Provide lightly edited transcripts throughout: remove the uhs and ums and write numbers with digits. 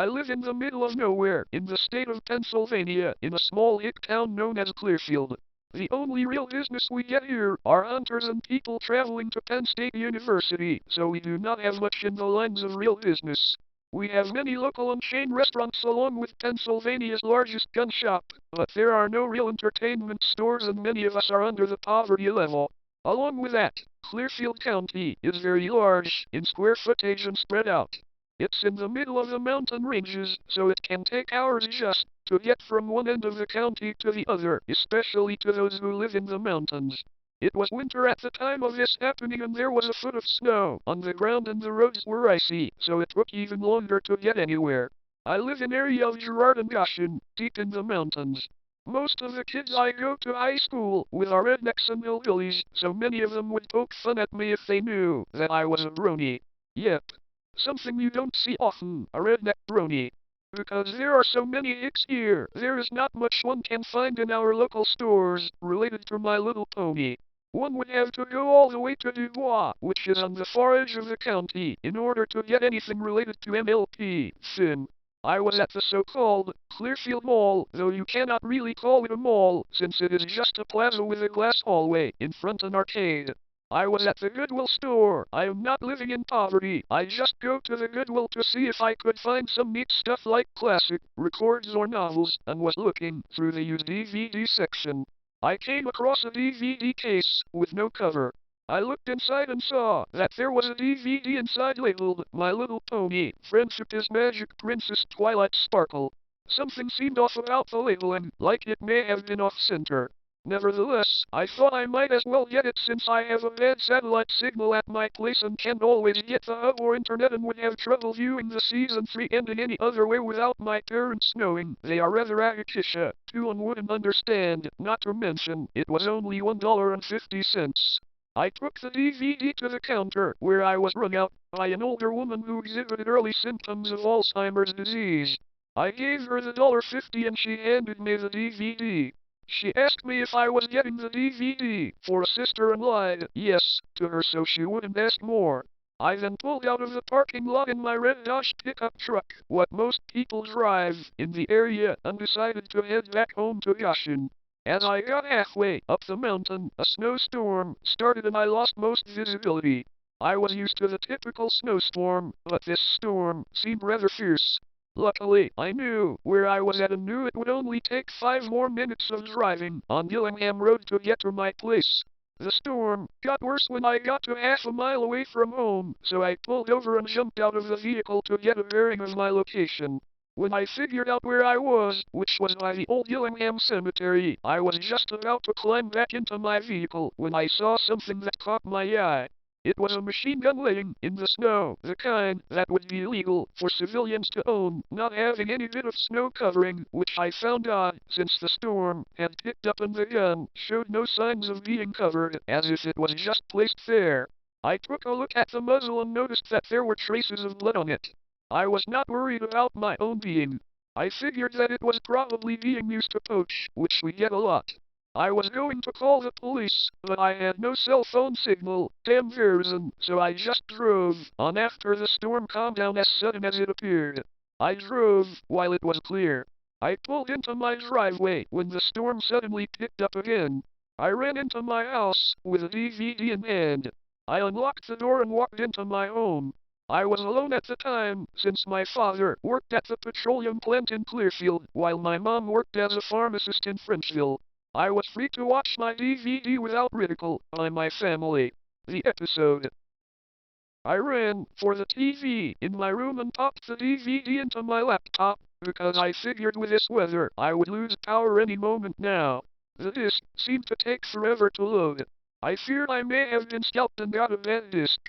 I live in the middle of nowhere, in the state of Pennsylvania, in a small hick town known as Clearfield. The only real business we get here are hunters and people traveling to Penn State University, so we do not have much in the lines of real business. We have many local and chain restaurants along with Pennsylvania's largest gun shop, but there are no real entertainment stores and many of us are under the poverty level. Along with that, Clearfield County is very large in square footage and spread out. It's in the middle of the mountain ranges, so it can take hours just to get from one end of the county to the other, especially to those who live in the mountains. It was winter at the time of this happening and there was a foot of snow on the ground and the roads were icy, so it took even longer to get anywhere. I live in area of Girard and Goshen, deep in the mountains. Most of the kids I go to high school with are rednecks and hillbillies, so many of them would poke fun at me if they knew that I was a brony. Yep. Something you don't see often, a redneck brony. Because there are so many hicks here, there is not much one can find in our local stores related to My Little Pony. One would have to go all the way to Dubois, which is on the far edge of the county, in order to get anything related to MLP, Finn. I was at the so-called Clearfield Mall, though you cannot really call it a mall, since it is just a plaza with a glass hallway in front an arcade. I was at the Goodwill store. I am not living in poverty. I just go to the Goodwill to see if I could find some neat stuff like classic records or novels, and was looking through the used DVD section. I came across a DVD case with no cover. I looked inside and saw that there was a DVD inside labeled My Little Pony, Friendship is Magic Princess Twilight Sparkle. Something seemed off about the labeling, like it may have been off-center. Nevertheless, I thought I might as well get it since I have a bad satellite signal at my place and can't always get the hub or internet and would have trouble viewing the season 3 ending any other way without my parents knowing. They are rather Agathisha, too, and wouldn't understand, not to mention, it was only $1.50. I took the DVD to the counter, where I was rung out by an older woman who exhibited early symptoms of Alzheimer's disease. I gave her the $1.50 and she handed me the DVD. She asked me if I was getting the DVD for a sister and lied yes to her so she wouldn't ask more. I then pulled out of the parking lot in my red Dodge pickup truck, what most people drive in the area, and decided to head back home to Goshen. As I got halfway up the mountain, a snowstorm started and I lost most visibility. I was used to the typical snowstorm, but this storm seemed rather fierce. Luckily, I knew where I was at and knew it would only take 5 more minutes of driving on Gillingham Road to get to my place. The storm got worse when I got to half a mile away from home, so I pulled over and jumped out of the vehicle to get a bearing of my location. When I figured out where I was, which was by the old Gillingham Cemetery, I was just about to climb back into my vehicle when I saw something that caught my eye. It was a machine gun laying in the snow, the kind that would be illegal for civilians to own, not having any bit of snow covering, which I found odd, since the storm had picked up and the gun showed no signs of being covered, as if it was just placed there. I took a look at the muzzle and noticed that there were traces of blood on it. I was not worried about my own being. I figured that it was probably being used to poach, which we get a lot. I was going to call the police, but I had no cell phone signal, damn Verizon, so I just drove on after the storm calmed down as sudden as it appeared. I drove while it was clear. I pulled into my driveway when the storm suddenly picked up again. I ran into my house with a DVD in hand. I unlocked the door and walked into my home. I was alone at the time, since my father worked at the petroleum plant in Clearfield, while my mom worked as a pharmacist in Frenchville. I was free to watch my DVD without ridicule by my family. The episode. I ran for the TV in my room and popped the DVD into my laptop, because I figured with this weather I would lose power any moment now. The disc seemed to take forever to load. I feared I may have been scalped and got a bad disc.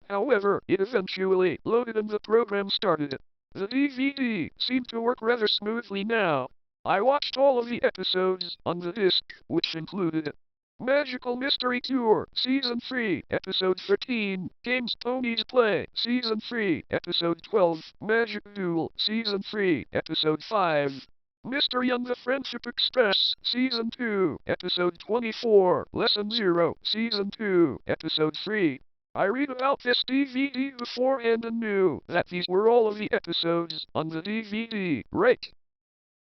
However, it eventually loaded and the program started. The DVD seemed to work rather smoothly now. I watched all of the episodes on the disc, which included Magical Mystery Tour, Season 3, Episode 13, Games Ponies Play, Season 3, Episode 12, Magic Duel, Season 3, Episode 5, Mystery on the Friendship Express, Season 2, Episode 24, Lesson 0, Season 2, Episode 3, I read about this DVD beforehand and knew that these were all of the episodes on the DVD, right?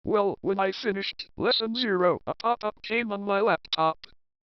Well, when I finished Lesson 0, a pop-up came on my laptop.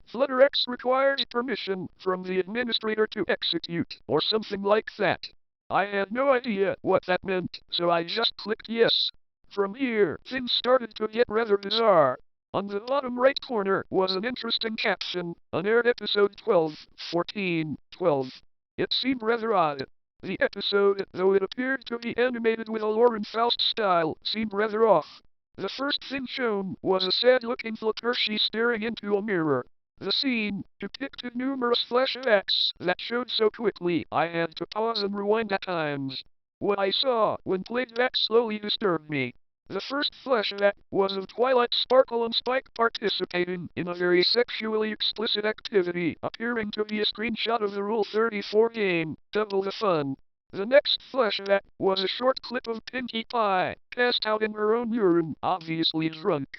FlutterX requires permission from the administrator to execute, or something like that. I had no idea what that meant, so I just clicked yes. From here, things started to get rather bizarre. On the bottom right corner was an interesting caption, unaired episode 12, 14, 12. It seemed rather odd. The episode, though it appeared to be animated with a Lauren Faust style, seemed rather off. The first thing shown was a sad-looking Fluttershy staring into a mirror. The scene depicted numerous flashbacks that showed so quickly I had to pause and rewind at times. What I saw when played back slowly disturbed me. The first flashback was of Twilight Sparkle and Spike participating in a very sexually explicit activity, appearing to be a screenshot of the Rule 34 game, Double the Fun. The next flashback was a short clip of Pinkie Pie, passed out in her own urine, obviously drunk.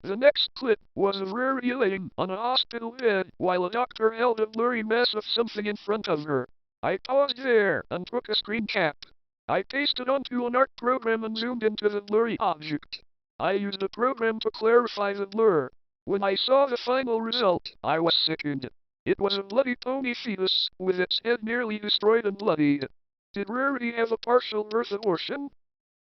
The next clip was of Rarity laying on a hospital bed while a doctor held a blurry mess of something in front of her. I paused there and took a screen cap. I pasted onto an art program and zoomed into the blurry object. I used the program to clarify the blur. When I saw the final result, I was sickened. It was a bloody pony fetus, with its head nearly destroyed and bloodied. Did Rarity have a partial birth abortion?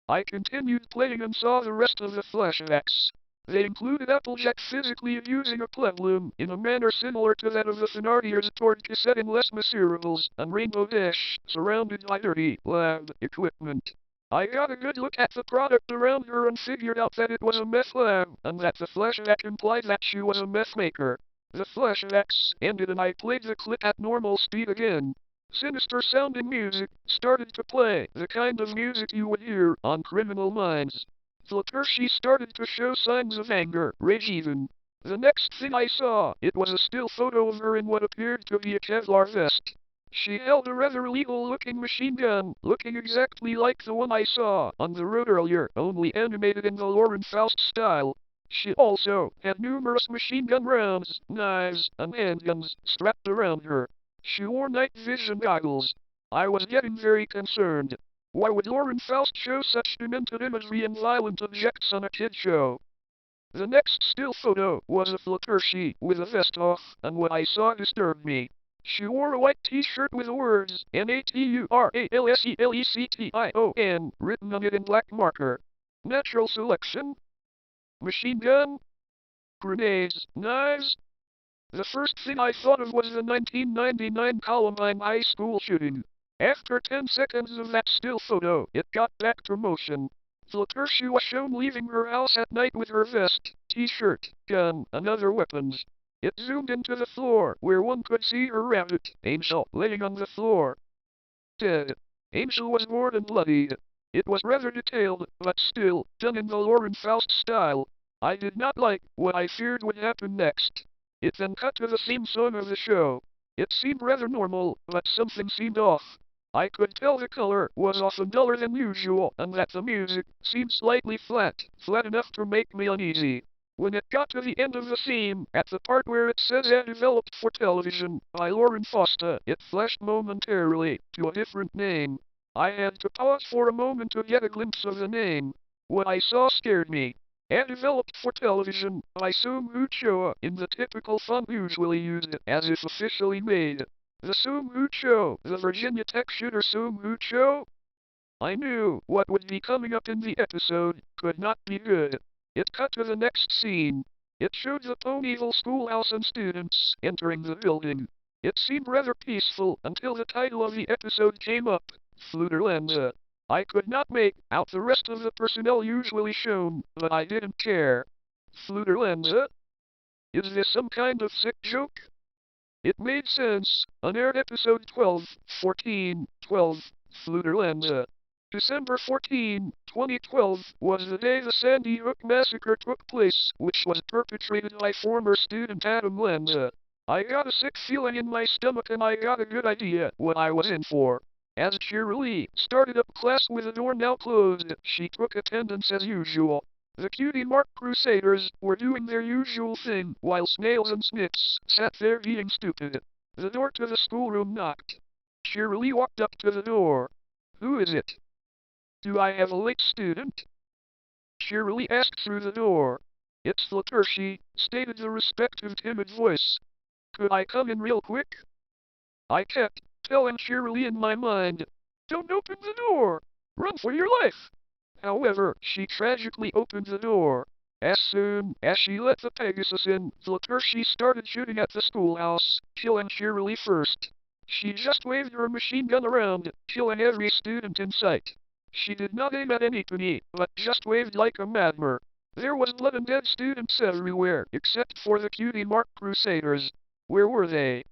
I continued playing and saw the rest of the flashbacks. They included Applejack physically abusing a plebloom in a manner similar to that of the Thenardiers toward Cassette in Les Miserables, and Rainbow Dash, surrounded by dirty lab equipment. I got a good look at the product around her and figured out that it was a meth lab, and that the flashback implied that she was a meth maker. The flashbacks ended and I played the clip at normal speed again. Sinister sounding music started to play, the kind of music you would hear on Criminal Minds. Fluttershy started to show signs of anger, rage even. The next thing I saw, it was a still photo of her in what appeared to be a Kevlar vest. She held a rather illegal-looking machine gun, looking exactly like the one I saw on the road earlier, only animated in the Lauren Faust style. She also had numerous machine gun rounds, knives, and handguns strapped around her. She wore night vision goggles. I was getting very concerned. Why would Lauren Faust show such demented imagery and violent objects on a kid show? The next still photo was of Fluttershy with a vest off, and what I saw disturbed me. She wore a white t-shirt with the words Naturalselection written on it in black marker. Natural selection? Machine gun? Grenades? Knives? The first thing I thought of was the 1999 Columbine high school shooting. After 10 seconds of that still photo, it got back to motion. Fluttershy was shown leaving her house at night with her vest, t-shirt, gun, and other weapons. It zoomed into the floor, where one could see her rabbit, Angel, laying on the floor. Dead. Angel was gored and bloodied. It was rather detailed, but still, done in the Lauren Faust style. I did not like what I feared would happen next. It then cut to the theme song of the show. It seemed rather normal, but something seemed off. I could tell the color was often duller than usual, and that the music seemed slightly flat enough to make me uneasy. When it got to the end of the theme, at the part where it says developed for television by Lauren Foster, it flashed momentarily to a different name. I had to pause for a moment to get a glimpse of the name. What I saw scared me. Developed for television by Soom Uchoa in the typical font usually used as if officially made. The Soom Ucho, the Virginia Tech shooter Soom Ucho? I knew what would be coming up in the episode could not be good. It cut to the next scene. It showed the Ponyville schoolhouse and students entering the building. It seemed rather peaceful until the title of the episode came up, Flutterland. I could not make out the rest of the personnel usually shown, but I didn't care. Flutterland? Is this some kind of sick joke? It made sense. Unaired episode 12, 14, 12, Flutterland. December 14, 2012 was the day the Sandy Hook massacre took place, which was perpetrated by former student Adam Landa. I got a sick feeling in my stomach and I got a good idea what I was in for. As Cheerilee started up class with the door now closed, she took attendance as usual. The Cutie Mark Crusaders were doing their usual thing, while Snails and Snits sat there being stupid. The door to the schoolroom knocked. Cheerily walked up to the door. Who is it? Do I have a late student? Cheerily asked through the door. It's Fluttershy, stated the respective timid voice. Could I come in real quick? I kept telling cheerily in my mind, don't open the door! Run for your life! However, she tragically opened the door. As soon as she let the Pegasus in, Fluttershy started shooting at the schoolhouse, killing cheerily first. She just waved her machine gun around, killing every student in sight. She did not aim at anybody, but just waved like a madman. There was blood and dead students everywhere, except for the cutie mark Crusaders. Where were they?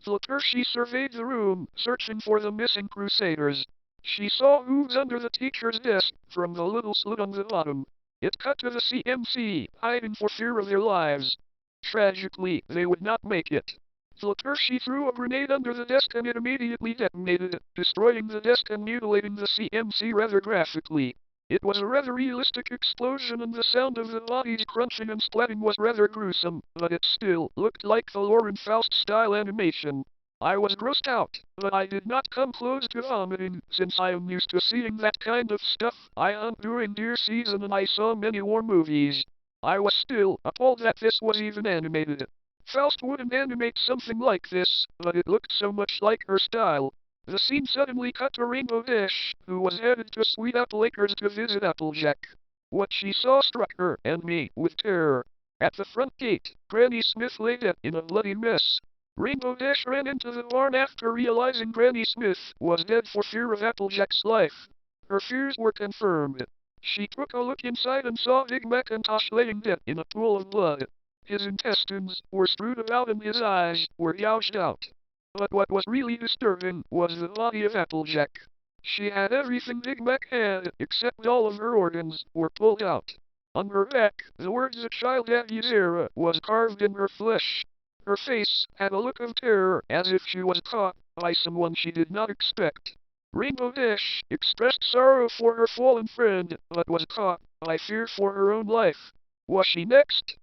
Fluttershy surveyed the room, searching for the missing Crusaders. She saw ooze under the teacher's desk, from the little slit on the bottom. It cut to the CMC, hiding for fear of their lives. Tragically, they would not make it. Fluttershy threw a grenade under the desk and it immediately detonated, destroying the desk and mutilating the CMC rather graphically. It was a rather realistic explosion and the sound of the bodies crunching and splatting was rather gruesome, but it still looked like the Lauren Faust-style animation. I was grossed out, but I did not come close to vomiting, since I am used to seeing that kind of stuff. I hunt during deer season and I saw many war movies. I was still appalled that this was even animated. Faust wouldn't animate something like this, but it looked so much like her style. The scene suddenly cut to Rainbow Dash, who was headed to Sweet Apple Acres to visit Applejack. What she saw struck her and me with terror. At the front gate, Granny Smith lay dead in a bloody mess. Rainbow Dash ran into the barn after realizing Granny Smith was dead for fear of Applejack's life. Her fears were confirmed. She took a look inside and saw Big Macintosh laying dead in a pool of blood. His intestines were strewed about and his eyes were gouged out. But what was really disturbing was the body of Applejack. She had everything Big Mac had, except all of her organs were pulled out. On her back, the words "A child at his era" was carved in her flesh. Her face had a look of terror, as if she was caught by someone she did not expect. Rainbow Dash expressed sorrow for her fallen friend, but was caught by fear for her own life. Was she next?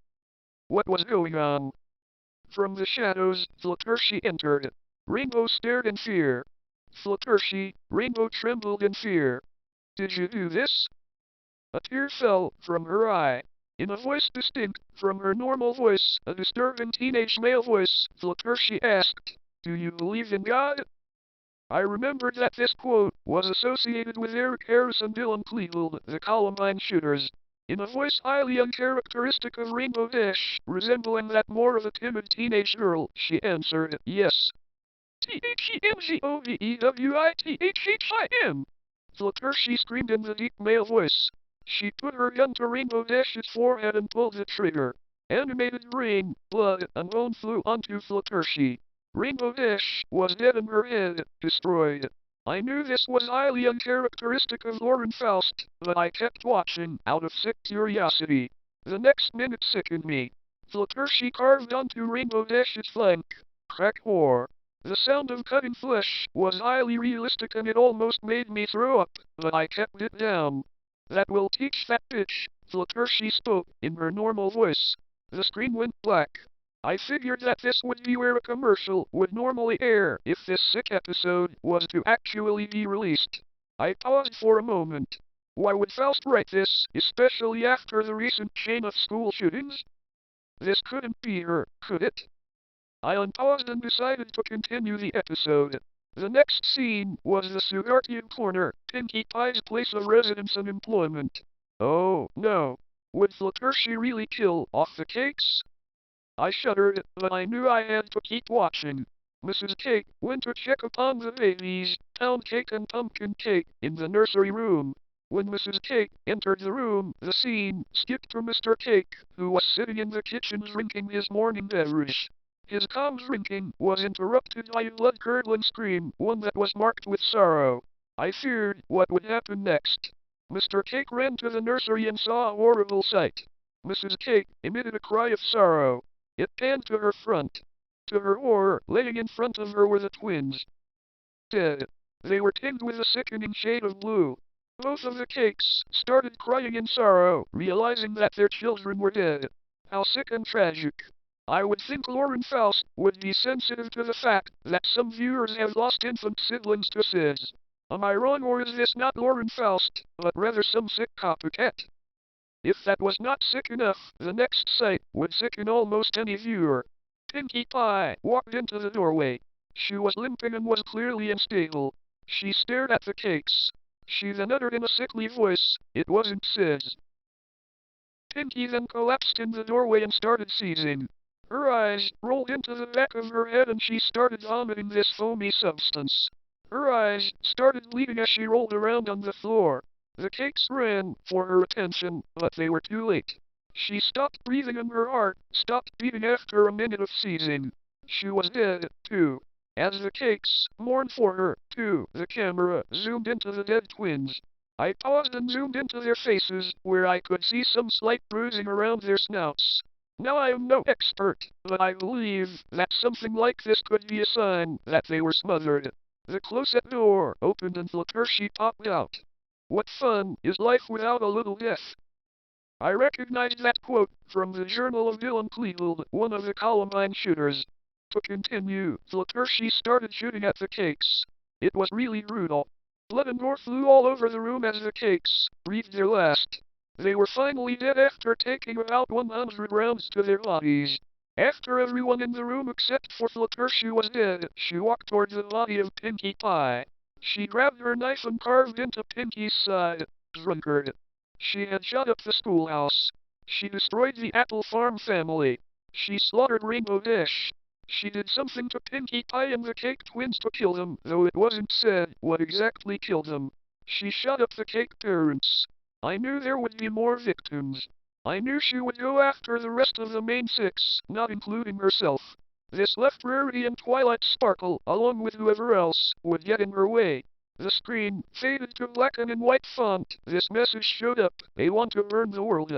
What was going on? From the shadows, Fluttershy entered. Rainbow stared in fear. Fluttershy, Rainbow trembled in fear. Did you do this? A tear fell from her eye. In a voice distinct from her normal voice, a disturbing teenage male voice, Fluttershy asked, do you believe in God? I remembered that this quote was associated with Eric Harris and Dylan Klebold, the Columbine shooters. In a voice highly uncharacteristic of Rainbow Dash, resembling that more of a timid teenage girl, she answered, yes. THEMGOVEWITHHIM! Fluttershy screamed in the deep male voice. She put her gun to Rainbow Dash's forehead and pulled the trigger. Animated brain, blood, and bone flew onto Fluttershy. Rainbow Dash was dead in her head, destroyed. I knew this was highly uncharacteristic of Lauren Faust, but I kept watching, out of sick curiosity. The next minute sickened me. Fluttershy carved onto Rainbow Dash's flank. Crack war. The sound of cutting flesh was highly realistic and it almost made me throw up, but I kept it down. That will teach that bitch, Fluttershy spoke in her normal voice. The screen went black. I figured that this would be where a commercial would normally air if this sick episode was to actually be released. I paused for a moment. Why would Faust write this, especially after the recent chain of school shootings? This couldn't be her, could it? I unpaused and decided to continue the episode. The next scene was the Sugarcube Corner, Pinkie Pie's place of residence and employment. Oh, no. Would Fluttershy really kill off the cakes? I shuddered, but I knew I had to keep watching. Mrs. Cake went to check upon the babies, Pound Cake and Pumpkin Cake, in the nursery room. When Mrs. Cake entered the room, the scene skipped to Mr. Cake, who was sitting in the kitchen drinking his morning beverage. His calm drinking was interrupted by a blood-curdling scream, one that was marked with sorrow. I feared what would happen next. Mr. Cake ran to the nursery and saw a horrible sight. Mrs. Cake emitted a cry of sorrow. It panned to her front. To her horror, laying in front of her were the twins. Dead. They were tinged with a sickening shade of blue. Both of the Cakes started crying in sorrow, realizing that their children were dead. How sick and tragic. I would think Lauren Faust would be sensitive to the fact that some viewers have lost infant siblings to SIDS. Am I wrong, or is this not Lauren Faust, but rather some sick copycat? If that was not sick enough, the next sight would sicken almost any viewer. Pinkie Pie walked into the doorway. She was limping and was clearly unstable. She stared at the cakes. She then uttered in a sickly voice, "It wasn't SIDS." Pinkie then collapsed in the doorway and started seizing. Her eyes rolled into the back of her head and she started vomiting this foamy substance. Her eyes started bleeding as she rolled around on the floor. The cakes ran for her attention, but they were too late. She stopped breathing and her heart stopped beating after a minute of seizing. She was dead, too. As the cakes mourned for her, too, the camera zoomed into the dead twins. I paused and zoomed into their faces, where I could see some slight bruising around their snouts. Now I am no expert, but I believe that something like this could be a sign that they were smothered. The closet door opened and Fluttershy popped out. What fun is life without a little death? I recognized that quote from the Journal of Dylan Klebold, one of the Columbine shooters. To continue, Fluttershy started shooting at the cakes. It was really brutal. Blood and gore flew all over the room as the cakes breathed their last. They were finally dead after taking about 100 rounds to their bodies. After everyone in the room except for Fluttershy was dead, she walked towards the body of Pinkie Pie. She grabbed her knife and carved into Pinkie's side. Drunkard. She had shot up the schoolhouse. She destroyed the Apple Farm family. She slaughtered Rainbow Dash. She did something to Pinkie Pie and the Cake Twins to kill them, though it wasn't said what exactly killed them. She shot up the Cake parents. I knew there would be more victims. I knew she would go after the rest of the main six, not including herself. This left Rarity and Twilight Sparkle, along with whoever else would get in her way. The screen faded to black and in white font, this message showed up: they want to burn the world.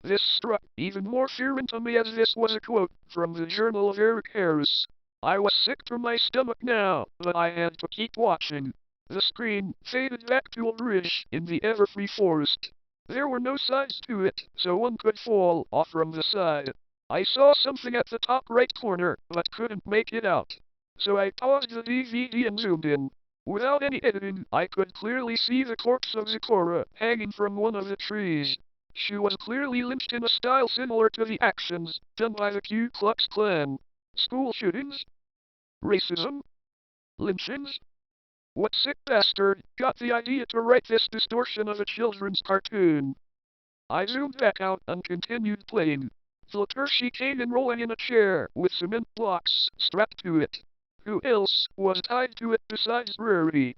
This struck even more fear into me as this was a quote from the Journal of Eric Harris. I was sick to my stomach now, but I had to keep watching. The screen faded back to a bridge in the Everfree Forest. There were no sides to it, so one could fall off from the side. I saw something at the top right corner, but couldn't make it out. So I paused the DVD and zoomed in. Without any editing, I could clearly see the corpse of Zecora hanging from one of the trees. She was clearly lynched in a style similar to the actions done by the Ku Klux Klan. School shootings? Racism? Lynchings? What sick bastard got the idea to write this distortion of a children's cartoon? I zoomed back out and continued playing. Fluttershy came in rolling in a chair with cement blocks strapped to it. Who else was tied to it besides Rarity?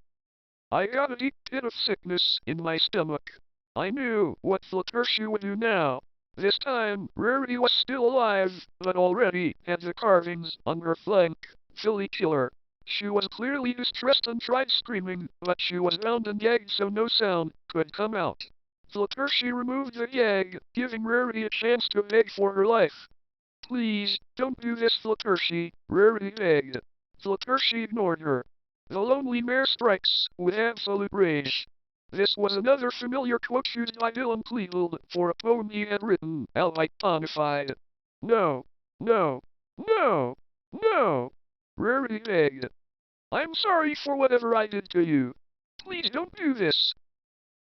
I got a deep pit of sickness in my stomach. I knew what Fluttershy would do now. This time, Rarity was still alive, but already had the carvings on her flank. Philly killer. She was clearly distressed and tried screaming, but she was bound and gagged so no sound could come out. Fluttershy removed the gag, giving Rarity a chance to beg for her life. "Please, don't do this, Fluttershy," Rarity begged. Fluttershy ignored her. The lonely mare strikes with absolute rage. This was another familiar quote used by Dylan Klebold for a poem he had written, outright ponified. "No, no, no, no," Rarity begged. "I'm sorry for whatever I did to you. Please don't do this."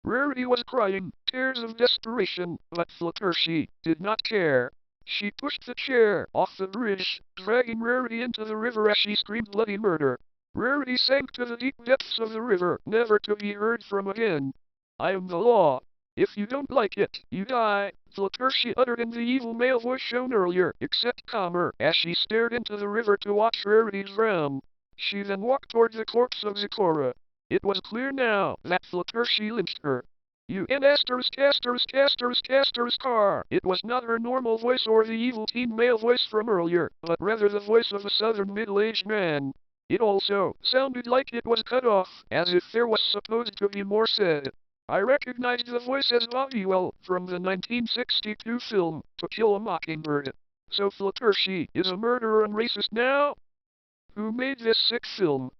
Rarity was crying tears of desperation, but Fluttershy did not care. She pushed the chair off the bridge, dragging Rarity into the river as she screamed bloody murder. Rarity sank to the deep depths of the river, never to be heard from again. "I am the law. If you don't like it, you die," Fluttershy uttered in the evil male voice shown earlier, except calmer, as she stared into the river to watch Rarity's drown. She then walked toward the corpse of Zecora. It was clear now that Fluttershy lynched her. Car. It was not her normal voice or the evil teen male voice from earlier, but rather the voice of a southern middle-aged man. It also sounded like it was cut off, as if there was supposed to be more said. I recognized the voice as Goodwill from the 1962 film To Kill a Mockingbird. So Fluttershy is a murderer and racist now? Who made this sick film?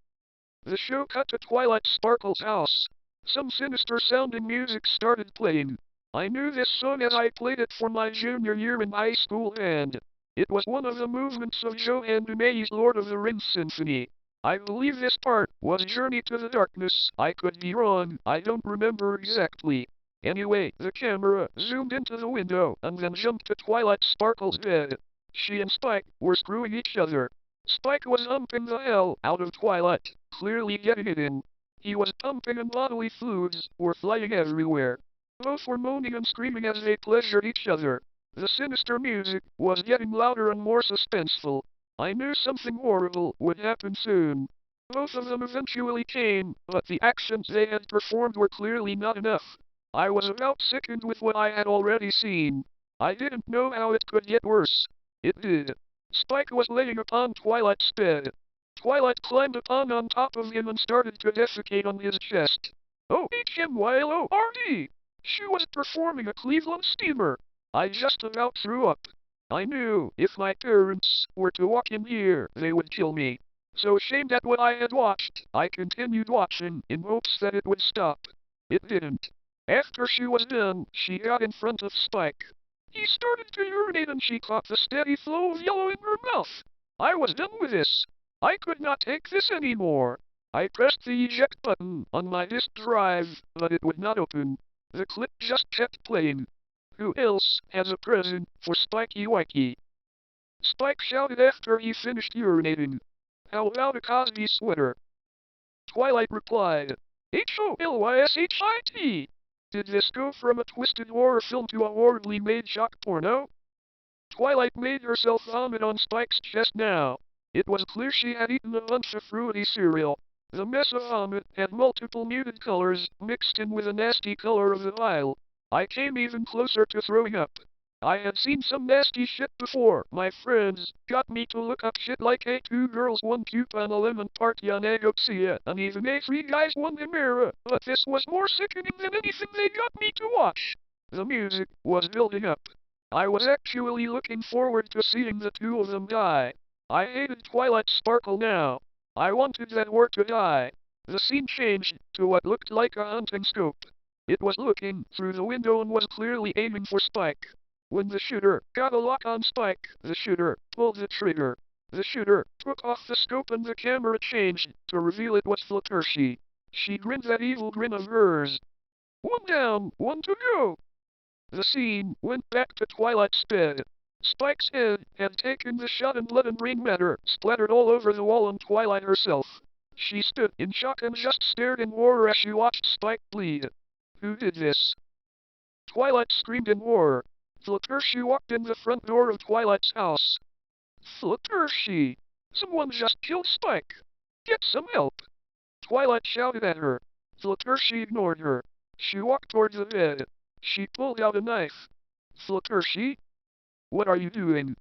The show cut to Twilight Sparkle's house. Some sinister-sounding music started playing. I knew this song as I played it for my junior year in high school and It was one of the movements of Johann Dumay's Lord of the Rings symphony. I believe this part was Journey to the Darkness. I could be wrong, I don't remember exactly. Anyway, the camera zoomed into the window and then jumped to Twilight Sparkle's bed. She and Spike were screwing each other. Spike was humping the hell out of Twilight, clearly getting it in. He was pumping and bodily fluids were flying everywhere. Both were moaning and screaming as they pleasured each other. The sinister music was getting louder and more suspenseful. I knew something horrible would happen soon. Both of them eventually came, but the actions they had performed were clearly not enough. I was about sickened with what I had already seen. I didn't know how it could get worse. It did. Spike was laying upon Twilight's bed. Twilight climbed upon on top of him and started to defecate on his chest. OHMYLORD! She was performing a Cleveland steamer. I just about threw up. I knew if my parents were to walk in here, they would kill me. So ashamed at what I had watched, I continued watching in hopes that it would stop. It didn't. After she was done, she got in front of Spike. He started to urinate and she caught the steady flow of yellow in her mouth. I was done with this. I could not take this anymore. I pressed the eject button on my disk drive, but it would not open. The clip just kept playing. Who else has a present for Spikey Wikey? Spike shouted after he finished urinating. How about a Cosby sweater? Twilight replied. HOLYSHIT! Did this go from a twisted horror film to a horribly made shock porno? Twilight made herself vomit on Spike's chest now. It was clear she had eaten a bunch of fruity cereal. The mess of vomit had multiple muted colors mixed in with the nasty color of the vial. I came even closer to throwing up. I had seen some nasty shit before. My friends got me to look up shit like a 2 girls 1 coupon 11 party on Agoxia, and even a 3 guys 1 Emera, but this was more sickening than anything they got me to watch. The music was building up. I was actually looking forward to seeing the two of them die. I hated Twilight Sparkle now. I wanted that whore to die. The scene changed to what looked like a hunting scope. It was looking through the window and was clearly aiming for Spike. When the shooter got a lock on Spike, the shooter pulled the trigger. The shooter took off the scope and the camera changed to reveal it was Fluttershy. She grinned that evil grin of hers. 1 down, 1 to go. The scene went back to Twilight's bed. Spike's head had taken the shot and blood and brain matter splattered all over the wall on Twilight herself. She stood in shock and just stared in horror as she watched Spike bleed. Who did this? Twilight screamed in horror. Fluttershy walked in the front door of Twilight's house. Fluttershy! Someone just killed Spike! Get some help! Twilight shouted at her. Fluttershy ignored her. She walked toward the bed. She pulled out a knife. Fluttershy? What are you doing?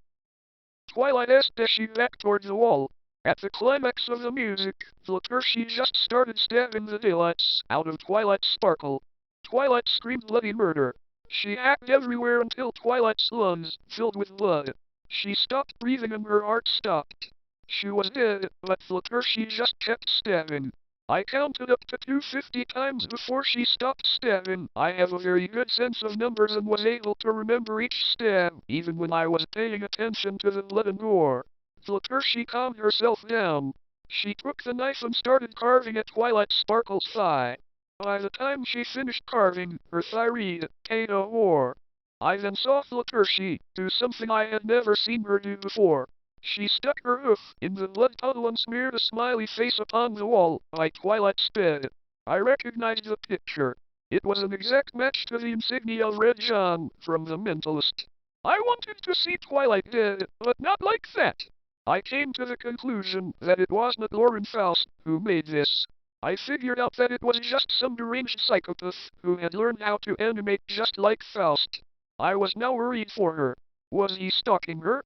Twilight asked as she backed toward the wall. At the climax of the music, Fluttershy just started stabbing the daylights out of Twilight Sparkle. Twilight screamed bloody murder. She hacked everywhere until Twilight's lungs filled with blood. She stopped breathing and her heart stopped. She was dead, but Fluttershy just kept stabbing. I counted up to 250 times before she stopped stabbing. I have a very good sense of numbers and was able to remember each stab, even when I was paying attention to the blood and gore. Fluttershy calmed herself down. She took the knife and started carving at Twilight Sparkle's thigh. By the time she finished carving, her thigh read, "Paid a whore." I then saw Fluttershy do something I had never seen her do before. She stuck her hoof in the blood puddle and smeared a smiley face upon the wall by Twilight's bed. I recognized the picture. It was an exact match to the insignia of Red John from The Mentalist. I wanted to see Twilight dead, but not like that. I came to the conclusion that it was not Lauren Faust who made this. I figured out that it was just some deranged psychopath who had learned how to animate just like Faust. I was now worried for her. Was he stalking her?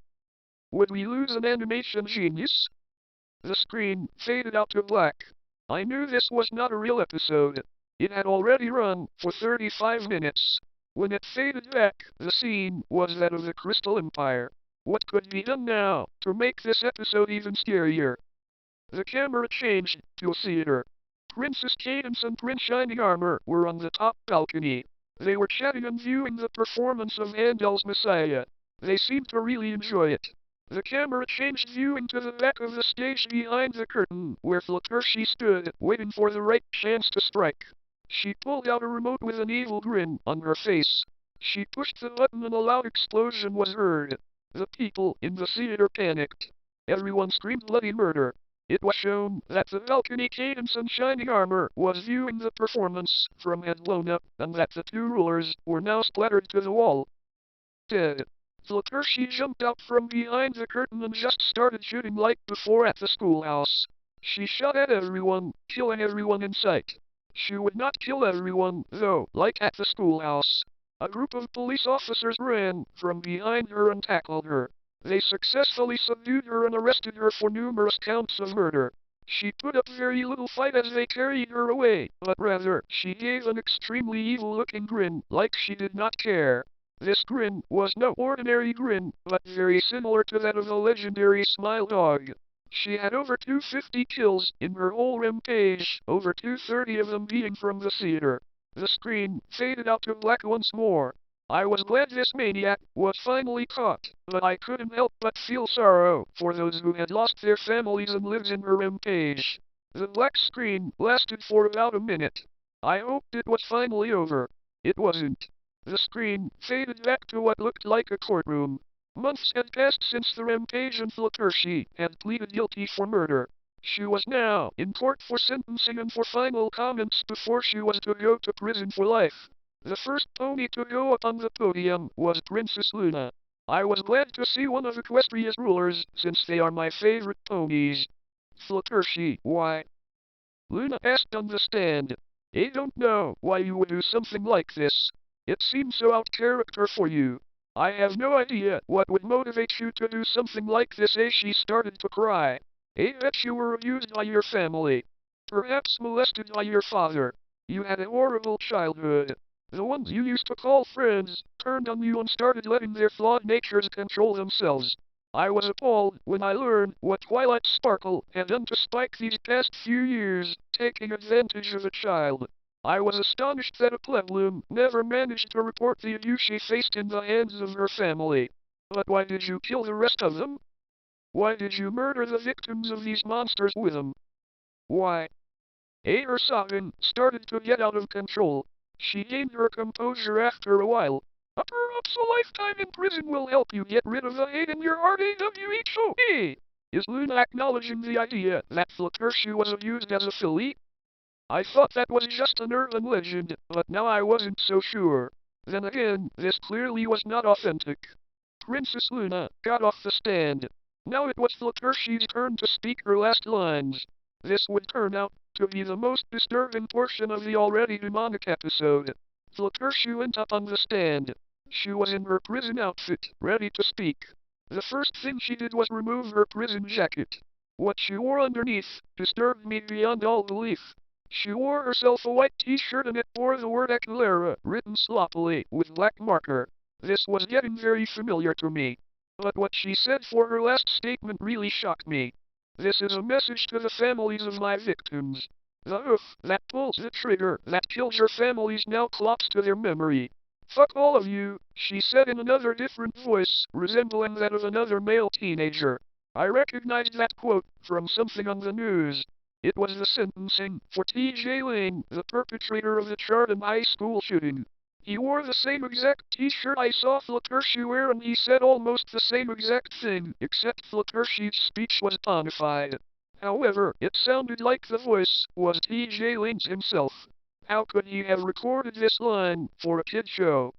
Would we lose an animation genius? The screen faded out to black. I knew this was not a real episode. It had already run for 35 minutes. When it faded back, the scene was that of the Crystal Empire. What could be done now to make this episode even scarier? The camera changed to a theater. Princess Cadence and Prince Shining Armor were on the top balcony. They were chatting and viewing the performance of Handel's Messiah. They seemed to really enjoy it. The camera changed viewing to the back of the stage behind the curtain, where Fluttershy stood, waiting for the right chance to strike. She pulled out a remote with an evil grin on her face. She pushed the button and a loud explosion was heard. The people in the theater panicked. Everyone screamed bloody murder. It was shown that the balcony cadence and shining armor was viewing the performance from head blown up, and that the two rulers were now splattered to the wall. Dead. Fluttershy jumped out from behind the curtain and just started shooting like before at the schoolhouse. She shot at everyone, killing everyone in sight. She would not kill everyone, though, like at the schoolhouse. A group of police officers ran from behind her and tackled her. They successfully subdued her and arrested her for numerous counts of murder. She put up very little fight as they carried her away, but rather, she gave an extremely evil-looking grin, like she did not care. This grin was no ordinary grin, but very similar to that of the legendary Smile Dog. She had over 250 kills in her whole rampage, over 230 of them being from the theater. The screen faded out to black once more. I was glad this maniac was finally caught, but I couldn't help but feel sorrow for those who had lost their families and lived in her rampage. The black screen lasted for about a minute. I hoped it was finally over. It wasn't. The screen faded back to what looked like a courtroom. Months had passed since the rampage and Fluttershy had pleaded guilty for murder. She was now in court for sentencing and for final comments before she was to go to prison for life. The first pony to go up on the podium was Princess Luna. I was glad to see one of Equestria's rulers, since they are my favorite ponies. Fluttershy, why? Luna asked on the stand. I don't know why you would do something like this. It seems so out character for you. I have no idea what would motivate you to do something like this. She started to cry. I bet you were abused by your family. Perhaps molested by your father. You had a horrible childhood. The ones you used to call friends turned on you and started letting their flawed natures control themselves. I was appalled when I learned what Twilight Sparkle had done to Spike these past few years, taking advantage of a child. I was astonished that a plebloom never managed to report the abuse she faced in the hands of her family. But why did you kill the rest of them? Why did you murder the victims of these monsters with them? Why? Her sobbing started to get out of control. She gained her composure after a while. Perhaps a lifetime in prison will help you get rid of the hate in your heart. AWHOA! Is Luna acknowledging the idea that Fluttershy was abused as a filly? I thought that was just an urban legend, but now I wasn't so sure. Then again, this clearly was not authentic. Princess Luna got off the stand. Now it was Fluttershy's turn to speak her last lines. This would turn out to be the most disturbing portion of the already demonic episode. Fluttershy went up on the stand. She was in her prison outfit, ready to speak. The first thing she did was remove her prison jacket. What she wore underneath disturbed me beyond all belief. She wore herself a white t-shirt and it bore the word Aguilera written sloppily with black marker. This was getting very familiar to me. But what she said for her last statement really shocked me. This is a message to the families of my victims. The hoof that pulls the trigger that kills your families now clops to their memory. Fuck all of you, she said in another different voice, resembling that of another male teenager. I recognized that quote from something on the news. It was the sentencing for T.J. Lane, the perpetrator of the Chardon High School shooting. He wore the same exact t-shirt I saw Fluttershy wear and he said almost the same exact thing, except Fluttershy's speech was tonified. However, it sounded like the voice was T.J. Lane's himself. How could he have recorded this line for a kid show?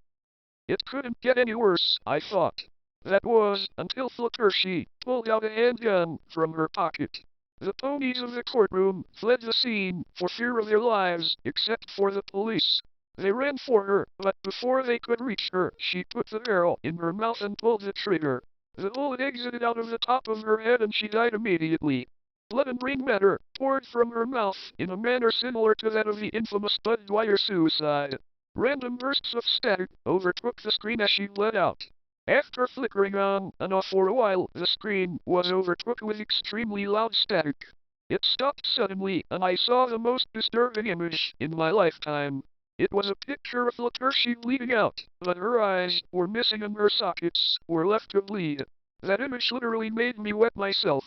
It couldn't get any worse, I thought. That was, until Fluttershy pulled out a handgun from her pocket. The ponies of the courtroom fled the scene for fear of their lives, except for the police. They ran for her, but before they could reach her, she put the barrel in her mouth and pulled the trigger. The bullet exited out of the top of her head and she died immediately. Blood and brain matter poured from her mouth in a manner similar to that of the infamous Bud Dwyer suicide. Random bursts of static overtook the screen as she bled out. After flickering on and off for a while, the screen was overtook with extremely loud static. It stopped suddenly, and I saw the most disturbing image in my lifetime. It was a picture of Fluttershy bleeding out, but her eyes were missing and her sockets were left to bleed. That image literally made me wet myself.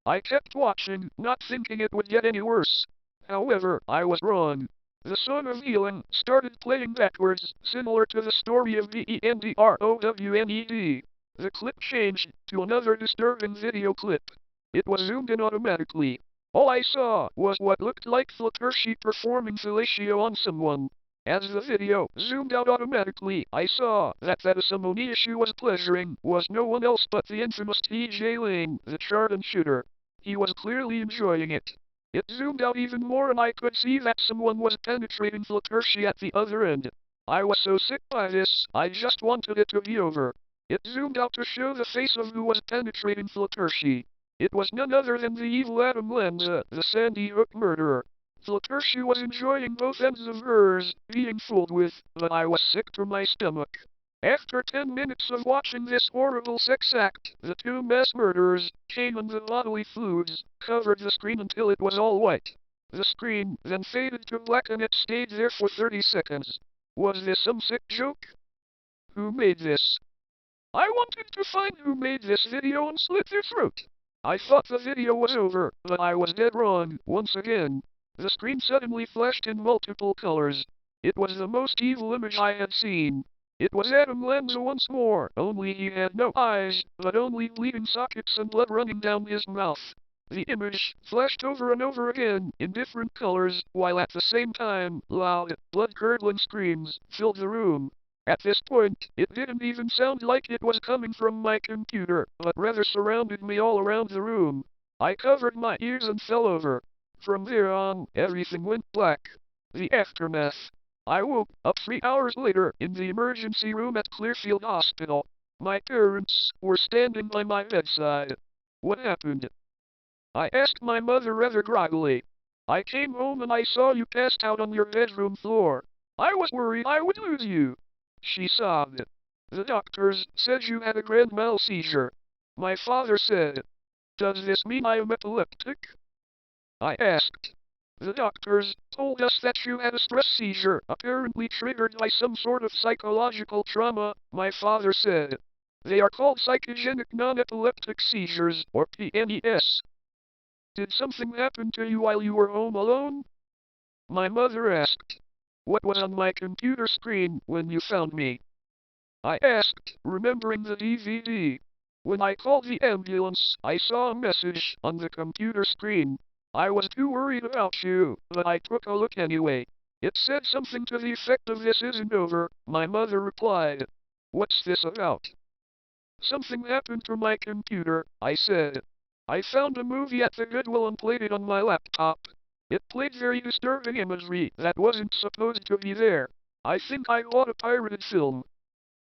I kept watching, not thinking it would get any worse. However, I was wrong. The song of healing started playing backwards, similar to the story of the ENDROWNED. The clip changed to another disturbing video clip. It was zoomed in automatically. All I saw was what looked like Fluttershy performing fellatio on someone. As the video zoomed out automatically, I saw that someone she was pleasuring was no one else but the infamous TJ Lane, the chart and shooter. He was clearly enjoying it. It zoomed out even more and I could see that someone was penetrating Fluttershy at the other end. I was so sick by this, I just wanted it to be over. It zoomed out to show the face of who was penetrating Fluttershy. It was none other than the evil Adam Lanza, the Sandy Hook murderer. Fluttershy was enjoying both ends of hers being fooled with, but I was sick to my stomach. After 10 minutes of watching this horrible sex act, the two mass murderers came and the bodily fluids covered the screen until it was all white. The screen then faded to black and it stayed there for 30 seconds. Was this some sick joke? Who made this? I wanted to find who made this video and slit their throat. I thought the video was over, but I was dead wrong, once again. The screen suddenly flashed in multiple colors. It was the most evil image I had seen. It was Adam Lanza once more, only he had no eyes, but only bleeding sockets and blood running down his mouth. The image flashed over and over again, in different colors, while at the same time, loud, blood-curdling screams filled the room. At this point, it didn't even sound like it was coming from my computer, but rather surrounded me all around the room. I covered my ears and fell over. From there on, everything went black. The aftermath. I woke up 3 hours later in the emergency room at Clearfield Hospital. My parents were standing by my bedside. What happened? I asked my mother rather groggily. I came home and I saw you passed out on your bedroom floor. I was worried I would lose you. She sobbed. The doctors said you had a grand mal seizure. My father said, "Does this mean I am epileptic?" I asked. The doctors told us that you had a stress seizure, apparently triggered by some sort of psychological trauma, my father said. They are called psychogenic non-epileptic seizures, or PNES. Did something happen to you while you were home alone? My mother asked. What was on my computer screen when you found me? I asked, remembering the DVD. When I called the ambulance, I saw a message on the computer screen. I was too worried about you, but I took a look anyway. It said something to the effect of "This isn't over," my mother replied. What's this about? Something happened to my computer, I said. I found a movie at the Goodwill and played it on my laptop. It played very disturbing imagery that wasn't supposed to be there. I think I bought a pirated film.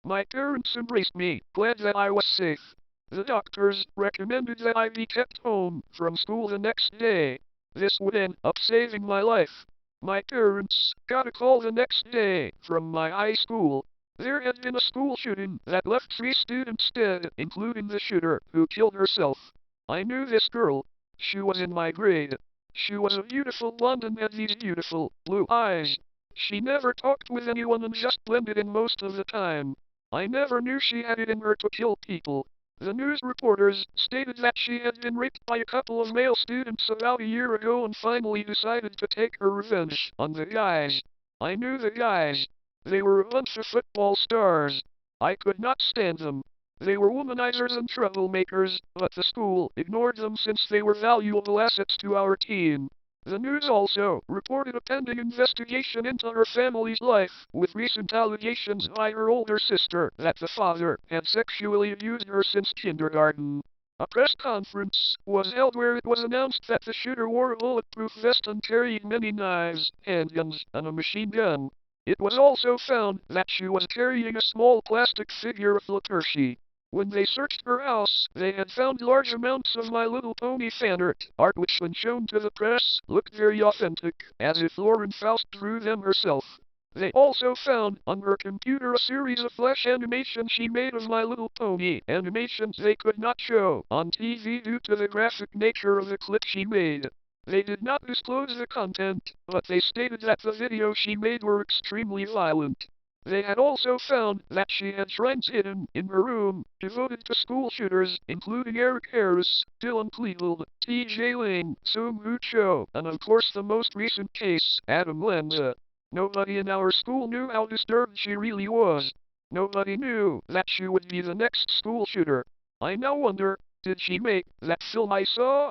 My parents embraced me, glad that I was safe. The doctors recommended that I be kept home from school the next day. This would end up saving my life. My parents got a call the next day from my high school. There had been a school shooting that left 3 students dead, including the shooter, who killed herself. I knew this girl. She was in my grade. She was a beautiful blonde and had these beautiful blue eyes. She never talked with anyone and just blended in most of the time. I never knew she had it in her to kill people. The news reporters stated that she had been raped by a couple of male students about a year ago and finally decided to take her revenge on the guys. I knew the guys. They were a bunch of football stars. I could not stand them. They were womanizers and troublemakers, but the school ignored them since they were valuable assets to our team. The news also reported a pending investigation into her family's life, with recent allegations by her older sister that the father had sexually abused her since kindergarten. A press conference was held where it was announced that the shooter wore a bulletproof vest and carried many knives, handguns, and a machine gun. It was also found that she was carrying a small plastic figure of Fluttershy. When they searched her house, they had found large amounts of My Little Pony fan art which when shown to the press, looked very authentic, as if Lauren Faust drew them herself. They also found on her computer a series of flash animations she made of My Little Pony, animations they could not show on TV due to the graphic nature of the clip she made. They did not disclose the content, but they stated that the videos she made were extremely violent. They had also found that she had shrines hidden in her room devoted to school shooters, including Eric Harris, Dylan Klebold, T.J. Lane, Sung Woo Cho, and of course the most recent case, Adam Lanza. Nobody in our school knew how disturbed she really was. Nobody knew that she would be the next school shooter. I now wonder, did she make that film I saw?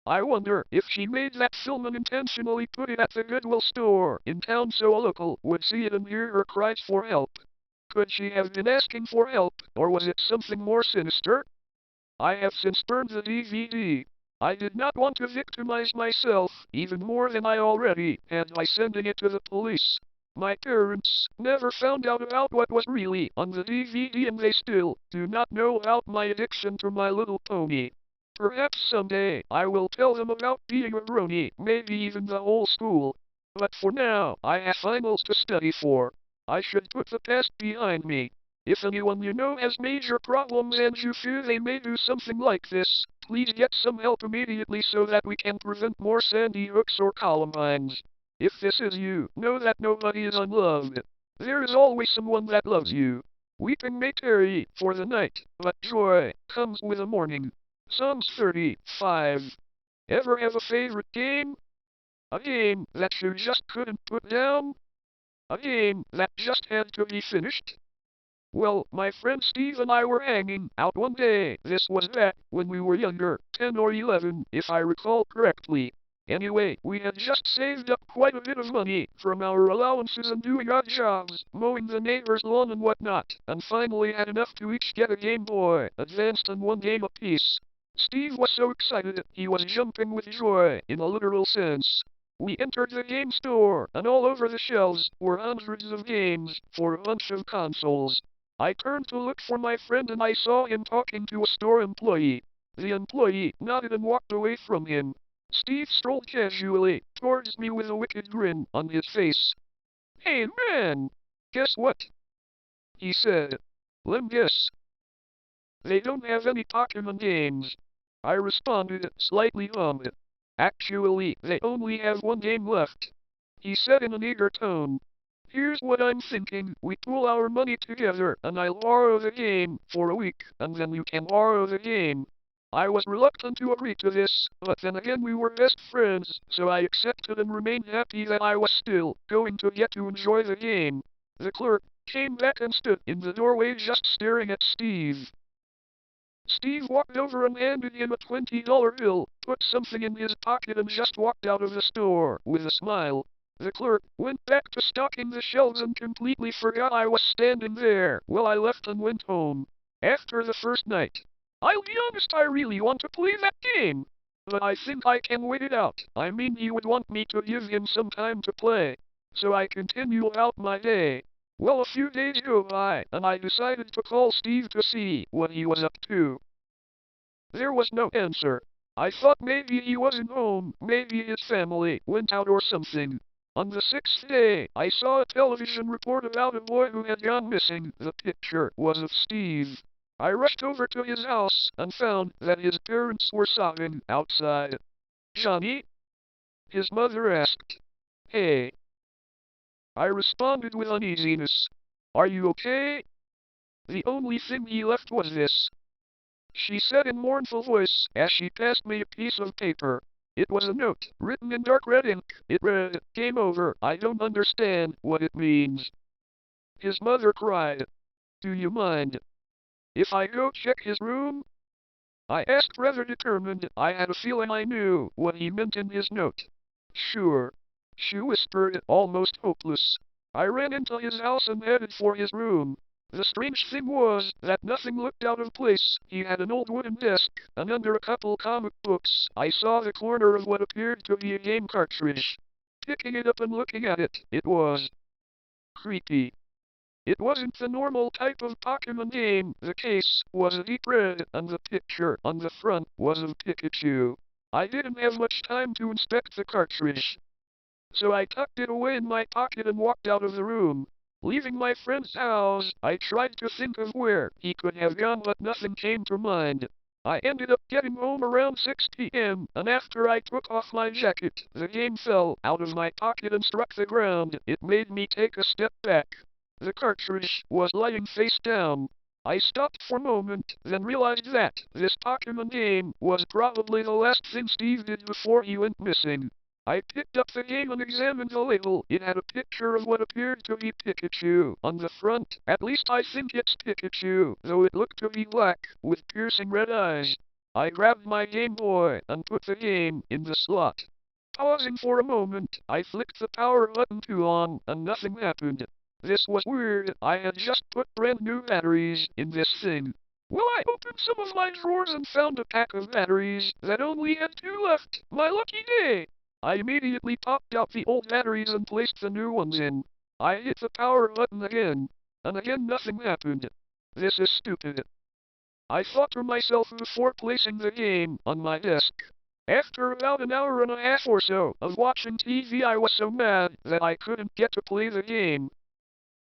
I wonder if she made that film and intentionally put it at the Goodwill store in town so a local would see it and hear her cries for help. Could she have been asking for help, or was it something more sinister? I have since burned the DVD. I did not want to victimize myself even more than I already had by sending it to the police. My parents never found out about what was really on the DVD and they still do not know about my addiction to My Little Pony. Perhaps someday I will tell them about being a brony, maybe even the whole school. But for now, I have finals to study for. I should put the past behind me. If anyone you know has major problems and you fear they may do something like this, please get some help immediately so that we can prevent more Sandy Hooks or Columbines. If this is you, know that nobody is unloved. There is always someone that loves you. Weeping may tarry for the night, but joy comes with the morning. Psalms 35. Ever have a favorite game? A game that you just couldn't put down? A game that just had to be finished? Well, my friend Steve and I were hanging out one day. This was back when we were younger, 10 or 11, if I recall correctly. Anyway, we had just saved up quite a bit of money from our allowances and doing odd jobs, mowing the neighbor's lawn and whatnot, and finally had enough to each get a Game Boy Advanced and one game apiece. Steve was so excited, he was jumping with joy, in a literal sense. We entered the game store, and all over the shelves were hundreds of games for a bunch of consoles. I turned to look for my friend and I saw him talking to a store employee. The employee nodded and walked away from him. Steve strolled casually towards me with a wicked grin on his face. "Hey man, guess what?" he said. "Lem guess." "They don't have any Pokemon games." I responded, slightly bummed. "Actually, they only have one game left," he said in an eager tone. "Here's what I'm thinking, we pool our money together and I'll borrow the game for a week, and then you can borrow the game." I was reluctant to agree to this, but then again we were best friends, so I accepted and remained happy that I was still going to get to enjoy the game. The clerk came back and stood in the doorway just staring at Steve. Steve walked over and handed him a $20 bill, put something in his pocket and just walked out of the store with a smile. The clerk went back to stocking the shelves and completely forgot I was standing there while I left and went home. After the first night, "I'll be honest, I really want to play that game. But I think I can wait it out. I mean, he would want me to give him some time to play." So I continue about my day. Well, a few days go by, and I decided to call Steve to see what he was up to. There was no answer. I thought maybe he wasn't home, maybe his family went out or something. On the sixth day, I saw a television report about a boy who had gone missing. The picture was of Steve. I rushed over to his house and found that his parents were sobbing outside. "Johnny?" his mother asked. "Hey." I responded with uneasiness. "Are you okay?" The only thing he left was this, she said in mournful voice as she passed me a piece of paper. It was a note, written in dark red ink. It read, "Game over, I don't understand what it means." His mother cried. "Do you mind if I go check his room?" I asked rather determined. I had a feeling I knew what he meant in his note. "Sure," she whispered, almost hopeless. I ran into his house and headed for his room. The strange thing was that nothing looked out of place. He had an old wooden desk, and under a couple comic books, I saw the corner of what appeared to be a game cartridge. Picking it up and looking at it, it was creepy. It wasn't the normal type of Pokemon game. The case was a deep red, and the picture on the front was of Pikachu. I didn't have much time to inspect the cartridge, so I tucked it away in my pocket and walked out of the room. Leaving my friend's house, I tried to think of where he could have gone, but nothing came to mind. I ended up getting home around 6 p.m., and after I took off my jacket, the game fell out of my pocket and struck the ground. It made me take a step back. The cartridge was lying face down. I stopped for a moment, then realized that this Pokemon game was probably the last thing Steve did before he went missing. I picked up the game and examined the label. It had a picture of what appeared to be Pikachu on the front. At least I think it's Pikachu, though it looked to be black, with piercing red eyes. I grabbed my Game Boy and put the game in the slot. Pausing for a moment, I flicked the power button to on, and nothing happened. This was weird. I had just put brand new batteries in this thing. Well, I opened some of my drawers and found a pack of batteries that only had 2 left. My lucky day! I immediately popped out the old batteries and placed the new ones in. I hit the power button again, and again nothing happened. This is stupid. I thought to myself before placing the game on my desk. After about an hour and a half or so of watching TV, I was so mad that I couldn't get to play the game.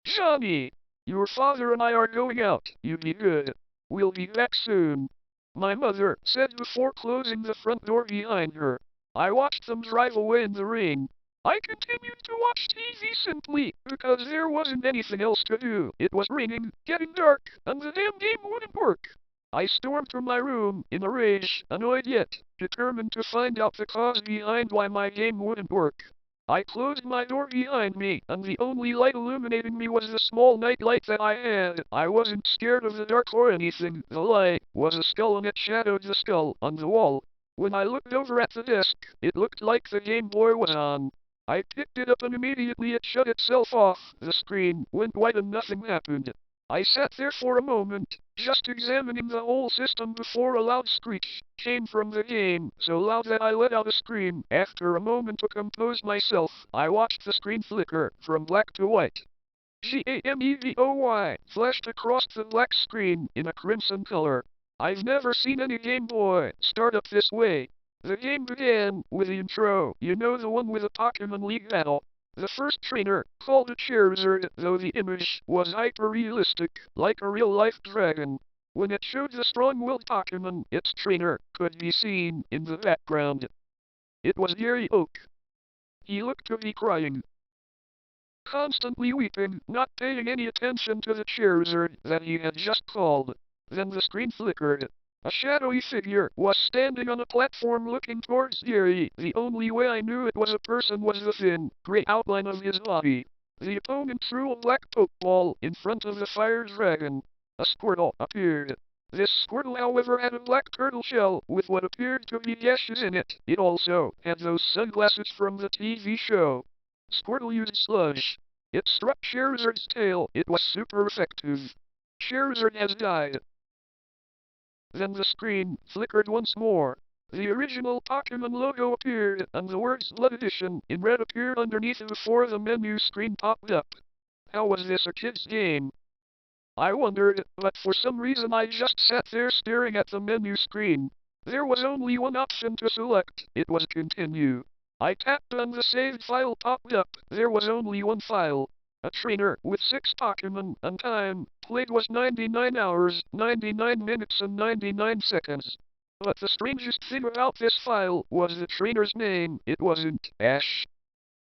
Johnny, your father and I are going out. You be good. We'll be back soon, my mother said before closing the front door behind her. I watched them drive away in the rain. I continued to watch TV simply because there wasn't anything else to do. It was raining, getting dark, and the damn game wouldn't work. I stormed from my room in a rage, annoyed yet determined to find out the cause behind why my game wouldn't work. I closed my door behind me, and the only light illuminating me was the small night light that I had. I wasn't scared of the dark or anything. The light was a skull, and it shadowed the skull on the wall. When I looked over at the desk, it looked like the Game Boy was on. I picked it up and immediately it shut itself off. The screen went white and nothing happened. I sat there for a moment, just examining the whole system before a loud screech came from the game, so loud that I let out a scream. After a moment to compose myself, I watched the screen flicker from black to white. GAMEVOY flashed across the black screen in a crimson color. I've never seen any Game Boy start up this way. The game began with the intro, you know, the one with the Pokemon League battle. The first trainer called a Charizard, though the image was hyper-realistic, like a real-life dragon. When it showed the strong-willed Pokemon, its trainer could be seen in the background. It was Gary Oak. He looked to be crying, constantly weeping, not paying any attention to the Charizard that he had just called. Then the screen flickered. A shadowy figure was standing on a platform looking towards Gary. The only way I knew it was a person was the thin, gray outline of his body. The opponent threw a black Pokeball in front of the fire dragon. A Squirtle appeared. This Squirtle, however, had a black turtle shell with what appeared to be gashes in it. It also had those sunglasses from the TV show. Squirtle used sludge. It struck Charizard's tail. It was super effective. Charizard has died. Then the screen flickered once more. The original Pokemon logo appeared, and the words Blood Edition in red appeared underneath before the menu screen popped up. How was this a kid's game? I wondered, but for some reason I just sat there staring at the menu screen. There was only one option to select. It was Continue. I tapped and the saved file popped up. There was only one file. A trainer with 6 Pokemon, and time played was 99 hours, 99 minutes and 99 seconds. But the strangest thing about this file was the trainer's name. It wasn't Ash,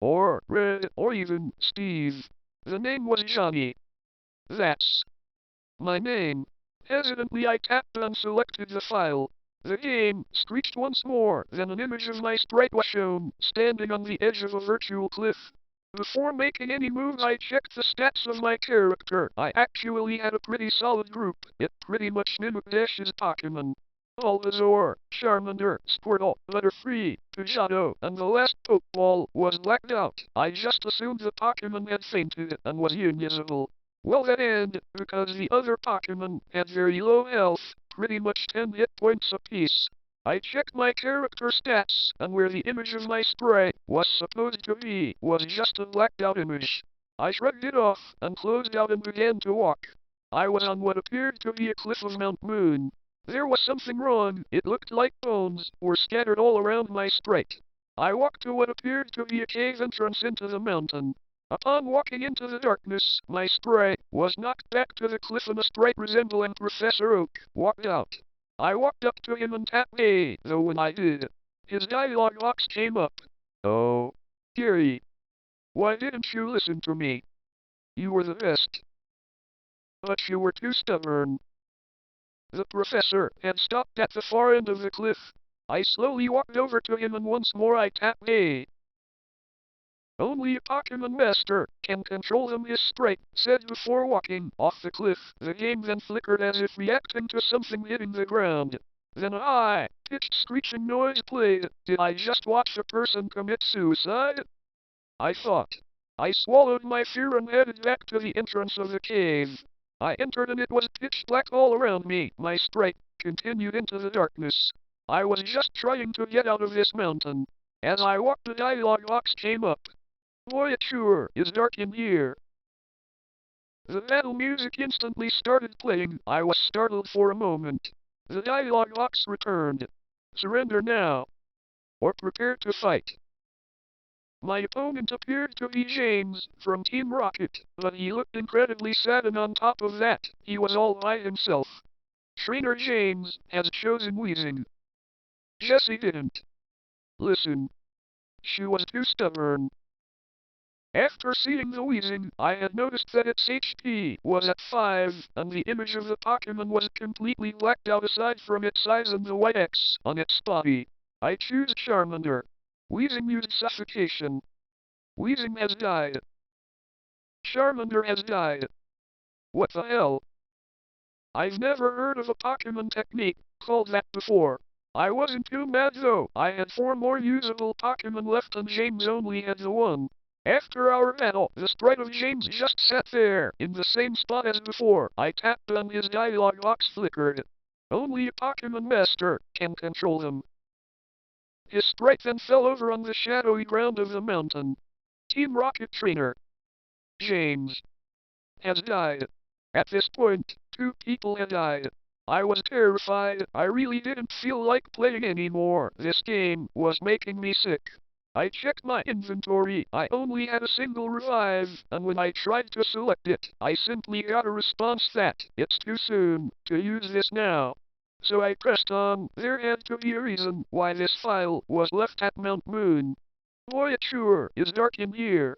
or Red, or even Steve. The name was Johnny. That's my name. Hesitantly I tapped and selected the file. The game screeched once more, then an image of my sprite was shown, standing on the edge of a virtual cliff. Before making any moves I checked the stats of my character. I actually had a pretty solid group. It pretty much mimicked Ash's Pokemon. Bulbasaur, Charmander, Squirtle, Butterfree, Pidgeotto, and the last Pokeball was blacked out. I just assumed the Pokemon had fainted and was invisible. Well, that ended, because the other Pokemon had very low health, pretty much 10 hit points apiece. I checked my character stats, and where the image of my sprite was supposed to be was just a blacked out image. I shrugged it off, and closed out and began to walk. I was on what appeared to be a cliff of Mount Moon. There was something wrong. It looked like bones were scattered all around my sprite. I walked to what appeared to be a cave entrance into the mountain. Upon walking into the darkness, my sprite was knocked back to the cliff and a sprite resembling Professor Oak walked out. I walked up to him and tapped A, though when I did, his dialogue box came up. Oh, Gary, why didn't you listen to me? You were the best. But you were too stubborn. The professor had stopped at the far end of the cliff. I slowly walked over to him and once more I tapped A. Only a Pokemon Master can control them, his sprite said before walking off the cliff. The game then flickered as if reacting to something hitting the ground. Then a high-pitched screeching noise played. Did I just watch a person commit suicide? I thought. I swallowed my fear and headed back to the entrance of the cave. I entered and it was pitch black all around me. My sprite continued into the darkness. I was just trying to get out of this mountain. As I walked, the dialogue box came up. Boy, it sure is dark in here. The battle music instantly started playing. I was startled for a moment. The dialogue box returned. Surrender now, or prepare to fight. My opponent appeared to be James, from Team Rocket, but he looked incredibly sad, and on top of that, he was all by himself. Trainer James has chosen Weezing. Jessie didn't. Listen. She was too stubborn. After seeing the Weezing, I had noticed that its HP was at 5, and the image of the Pokemon was completely blacked out aside from its size and the white X on its body. I choose Charmander. Weezing used suffocation. Weezing has died. Charmander has died. What the hell? I've never heard of a Pokemon technique called that before. I wasn't too mad though. I had 4 more usable Pokemon left and James only had the 1. After our battle, the sprite of James just sat there, in the same spot as before. I tapped and his dialogue box flickered. Only a Pokemon Master can control him. His sprite then fell over on the shadowy ground of the mountain. Team Rocket Trainer James has died. At this point, 2 people had died. I was terrified. I really didn't feel like playing anymore. This game was making me sick. I checked my inventory. I only had a single revive, and when I tried to select it, I simply got a response that it's too soon to use this now. So I pressed on. There had to be a reason why this file was left at Mount Moon. Boy, it sure is dark in here.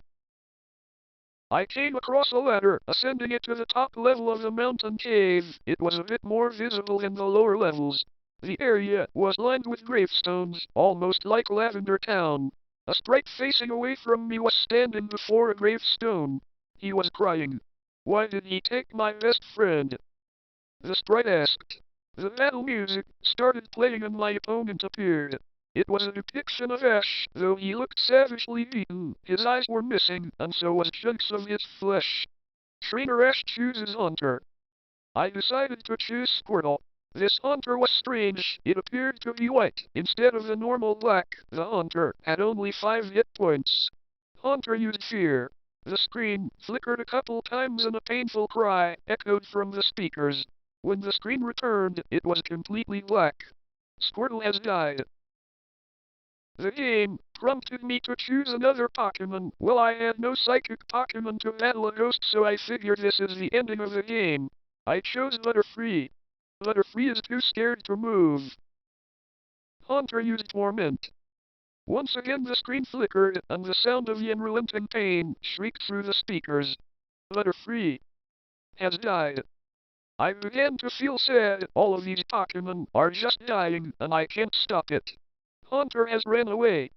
I came across a ladder, ascending it to the top level of the mountain cave. It was a bit more visible than the lower levels. The area was lined with gravestones, almost like Lavender Town. A sprite facing away from me was standing before a gravestone. He was crying. Why did he take my best friend? The sprite asked. The battle music started playing and my opponent appeared. It was a depiction of Ash, though he looked savagely beaten. His eyes were missing, and so was chunks of his flesh. Trainer Ash chooses Hunter. I decided to choose Squirtle. This Hunter was strange. It appeared to be white, instead of the normal black. The Hunter had only 5 hit points. Hunter used Fear. The screen flickered a couple times and a painful cry echoed from the speakers. When the screen returned, it was completely black. Squirtle has died. The game prompted me to choose another Pokemon. Well, I had no psychic Pokemon to battle a ghost, so I figured this is the ending of the game. I chose Butterfree. Butterfree is too scared to move. Hunter used Torment. Once again the screen flickered, and the sound of the unrelenting pain shrieked through the speakers. Butterfree has died. I began to feel sad. All of these Pokemon are just dying, and I can't stop it. Hunter has ran away.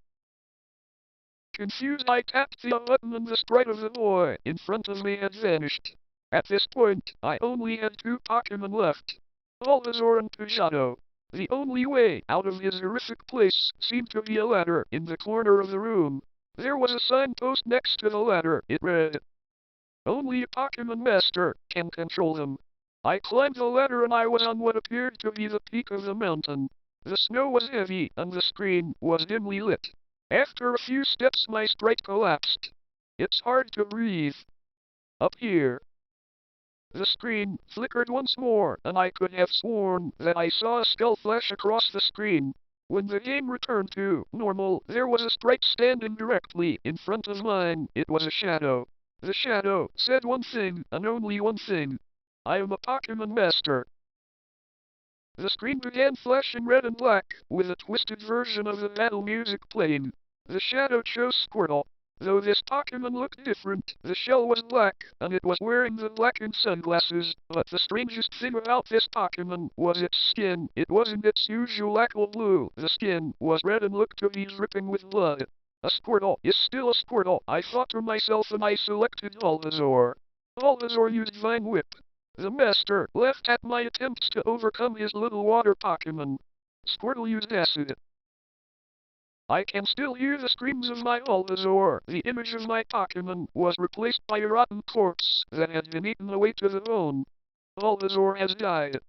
Confused, I tapped the button and the sprite of the boy in front of me had vanished. At this point, I only had 2 Pokemon left. Bulbasaur and Pidgeotto. The only way out of his horrific place seemed to be a ladder in the corner of the room. There was a signpost next to the ladder. It read, "Only a Pokemon Master can control him." I climbed the ladder and I was on what appeared to be the peak of the mountain. The snow was heavy and the screen was dimly lit. After a few steps my sprite collapsed. It's hard to breathe. Up here. The screen flickered once more, and I could have sworn that I saw a skull flash across the screen. When the game returned to normal, there was a sprite standing directly in front of mine. It was a shadow. The shadow said one thing, and only one thing. I am a Pokemon Master. The screen began flashing red and black, with a twisted version of the battle music playing. The shadow chose Squirtle. Though this Pokemon looked different, the shell was black, and it was wearing the blackened sunglasses, but the strangest thing about this Pokemon was its skin. It wasn't its usual aqua blue, the skin was red and looked to be dripping with blood. A Squirtle is still a Squirtle, I thought to myself, and I selected Bulbasaur. Bulbasaur used Vine Whip. The master laughed at my attempts to overcome his little water Pokemon. Squirtle used Acid. I can still hear the screams of my Bulbasaur. The image of my Pokemon was replaced by a rotten corpse that had been eaten away to the bone. Bulbasaur has died.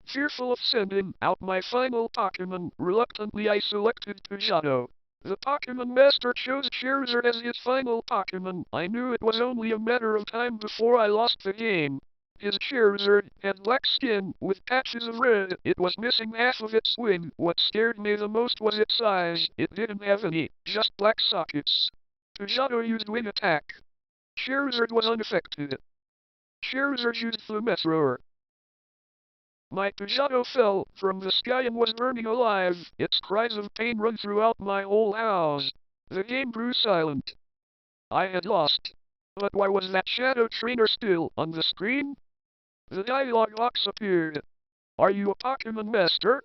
Fearful of sending out my final Pokemon, reluctantly I selected Pidgeotto. The Pokemon Master chose Charizard as his final Pokemon. I knew it was only a matter of time before I lost the game. His Charizard had black skin with patches of red. It was missing half of its wing. What scared me the most was its eyes. It didn't have any, just black sockets. Pidgeotto used Wing Attack. Charizard was unaffected. Charizard used Flamethrower. My Pidgeotto fell from the sky and was burning alive. Its cries of pain rung throughout my whole house. The game grew silent. I had lost. But why was that Shadow Trainer still on the screen? The dialogue box appeared. Are you a Pokemon Master?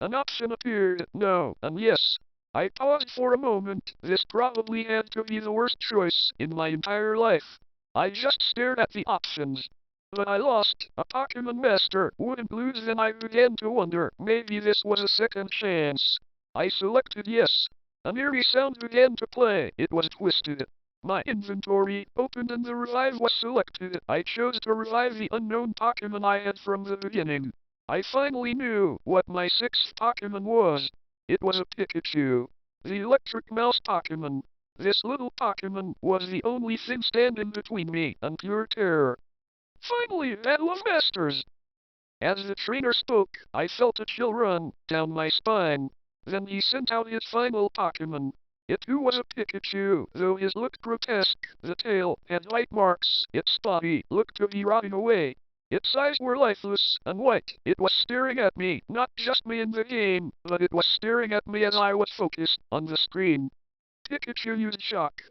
An option appeared, no and yes. I paused for a moment. This probably had to be the worst choice in my entire life. I just stared at the options. But I lost. A Pokemon Master wouldn't lose, then I began to wonder, maybe this was a second chance. I selected yes. An eerie sound began to play. It was Twisted. My inventory opened and the revive was selected. I chose to revive the unknown Pokemon I had from the beginning. I finally knew what my sixth Pokemon was. It was a Pikachu. The electric mouse Pokemon. This little Pokemon was the only thing standing between me and pure terror. Finally, Battle of Masters! As the trainer spoke, I felt a chill run down my spine. Then he sent out his final Pokemon. It too was a Pikachu, though his looked grotesque. The tail had white marks. Its body looked to be rotting away. Its eyes were lifeless and white. It was staring at me, not just me in the game, but it was staring at me as I was focused on the screen. Pikachu used Shock.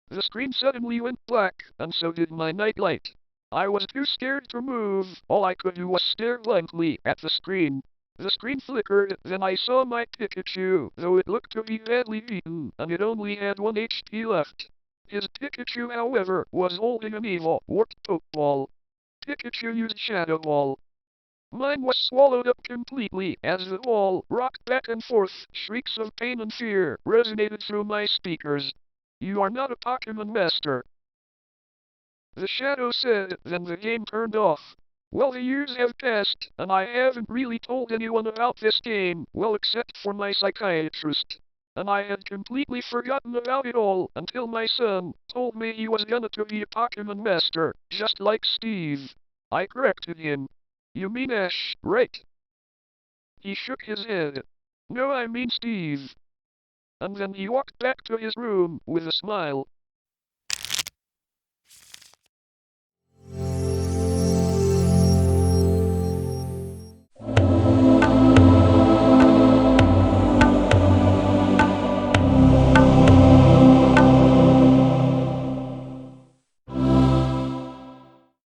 The screen suddenly went black, and so did my nightlight. I was too scared to move. All I could do was stare blankly at the screen. The screen flickered, then I saw my Pikachu, though it looked to be badly beaten, and it only had 1 HP left. His Pikachu, however, was holding an evil, warped Pokeball. Pikachu used Shadow Ball. Mine was swallowed up completely as the ball rocked back and forth. Shrieks of pain and fear resonated through my speakers. You are not a Pokemon Master. The shadow said, then the game turned off. Well, the years have passed, and I haven't really told anyone about this game, well except for my psychiatrist. And I had completely forgotten about it all until my son told me he was gonna to be a Pokemon Master, just like Steve. I corrected him. You mean Ash, right? He shook his head. No, I mean Steve. And then he walked back to his room with a smile.